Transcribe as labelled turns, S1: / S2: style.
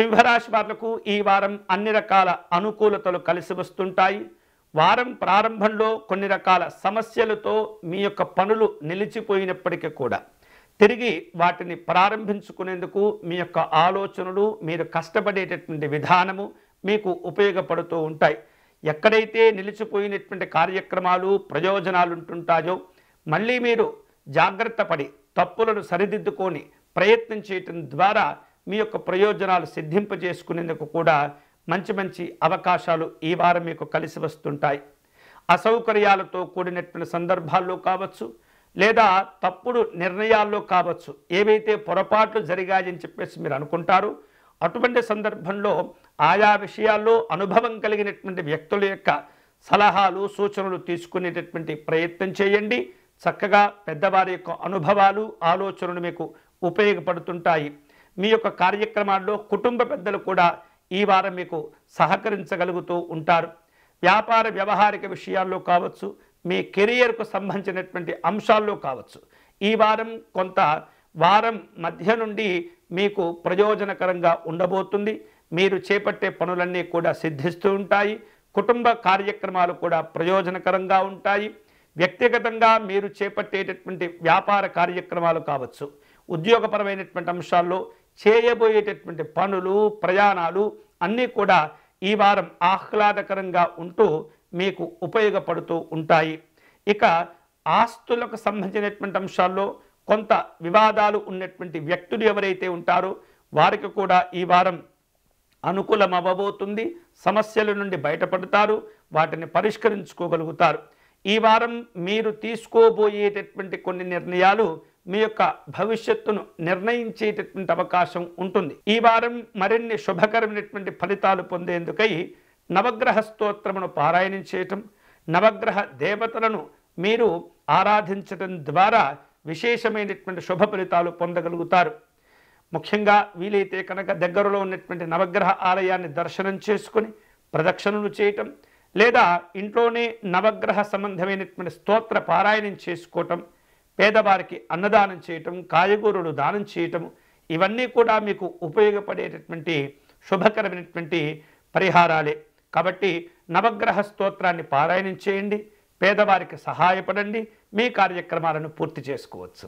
S1: సింహరాశి వాళ్లకు ఈ వారం అన్ని రకాల అనుకూలతలు కలిసి వస్తుంటాయి. వారం ప్రారంభంలో కొన్ని రకాల సమస్యలతో మీ యొక్క పనులు నిలిచిపోయినప్పటికీ కూడా తిరిగి వాటిని ప్రారంభించుకునేందుకు మీ యొక్క ఆలోచనలు, మీరు కష్టపడేటటువంటి విధానము మీకు ఉపయోగపడుతూ ఉంటాయి. ఎక్కడైతే నిలిచిపోయినటువంటి కార్యక్రమాలు, ప్రయోజనాలు ఉంటుంటాయో మళ్ళీ మీరు జాగ్రత్త పడి తప్పులను సరిదిద్దుకొని ప్రయత్నం చేయటం ద్వారా మీ యొక్క ప్రయోజనాలు సిద్ధింపజేసుకునేందుకు కూడా మంచి మంచి అవకాశాలు ఈ వారం మీకు కలిసి వస్తుంటాయి. అసౌకర్యాలతో కూడినటువంటి సందర్భాల్లో కావచ్చు, లేదా తప్పుడు నిర్ణయాల్లో కావచ్చు, ఏవైతే పొరపాట్లు జరిగాయని చెప్పేసి మీరు అనుకుంటారో అటువంటి సందర్భంలో ఆయా విషయాల్లో అనుభవం కలిగినటువంటి వ్యక్తుల యొక్క సలహాలు, సూచనలు తీసుకునేటటువంటి ప్రయత్నం చేయండి. చక్కగా పెద్దవారి యొక్క అనుభవాలు, ఆలోచనలు మీకు ఉపయోగపడుతుంటాయి. మీ యొక్క కార్యక్రమాల్లో కుటుంబ పెద్దలు కూడా ఈ వారం మీకు సహకరించగలుగుతూ ఉంటారు. వ్యాపార వ్యవహారిక విషయాల్లో కావచ్చు, మీ కెరియర్కు సంబంధించినటువంటి అంశాల్లో కావచ్చు, ఈ వారం కొంత వారం మధ్య నుండి మీకు ప్రయోజనకరంగా ఉండబోతుంది. మీరు చేపట్టే పనులన్నీ కూడా సిద్ధిస్తూ ఉంటాయి. కుటుంబ కార్యక్రమాలు కూడా ప్రయోజనకరంగా ఉంటాయి. వ్యక్తిగతంగా మీరు చేపట్టేటటువంటి వ్యాపార కార్యక్రమాలు కావచ్చు, ఉద్యోగపరమైనటువంటి అంశాల్లో చేయబోయేటటువంటి పనులు, ప్రయాణాలు అన్నీ కూడా ఈ వారం ఆహ్లాదకరంగా ఉంటూ మీకు ఉపయోగపడుతూ ఉంటాయి. ఇక ఆస్తులకు సంబంధించినటువంటి అంశాల్లో కొంత వివాదాలు ఉన్నటువంటి వ్యక్తులు ఎవరైతే ఉంటారో వారికి కూడా ఈ వారం అనుకూలం అవ్వబోతుంది. సమస్యల నుండి బయటపడతారు, వాటిని పరిష్కరించుకోగలుగుతారు. ఈ వారం మీరు తీసుకోబోయేటటువంటి కొన్ని నిర్ణయాలు మీ యొక్క భవిష్యత్తును నిర్ణయించేటటువంటి అవకాశం ఉంటుంది. ఈ వారం మరిన్ని శుభకరమైనటువంటి ఫలితాలు పొందేందుకై నవగ్రహ స్తోత్రమును పారాయణం చేయటం, నవగ్రహ దేవతలను మీరు ఆరాధించడం ద్వారా విశేషమైనటువంటి శుభ ఫలితాలు పొందగలుగుతారు. ముఖ్యంగా వీలైతే కనుక దగ్గరలో ఉన్నటువంటి నవగ్రహ ఆలయాన్ని దర్శనం చేసుకుని ప్రదక్షిణలు చేయటం, లేదా ఇంట్లోనే నవగ్రహ సంబంధమైనటువంటి స్తోత్ర పారాయణం చేసుకోవటం, పేదవారికి అన్నదానం చేయటం, కాయగూరలు దానం చేయటం, ఇవన్నీ కూడా మీకు ఉపయోగపడేటటువంటి శుభకరమైనటువంటి పరిహారాలే. కాబట్టి నవగ్రహ స్తోత్రాన్ని పారాయణం చేయండి, పేదవారికి సహాయపడండి, మీ కార్యక్రమాలను పూర్తి చేసుకోవచ్చు.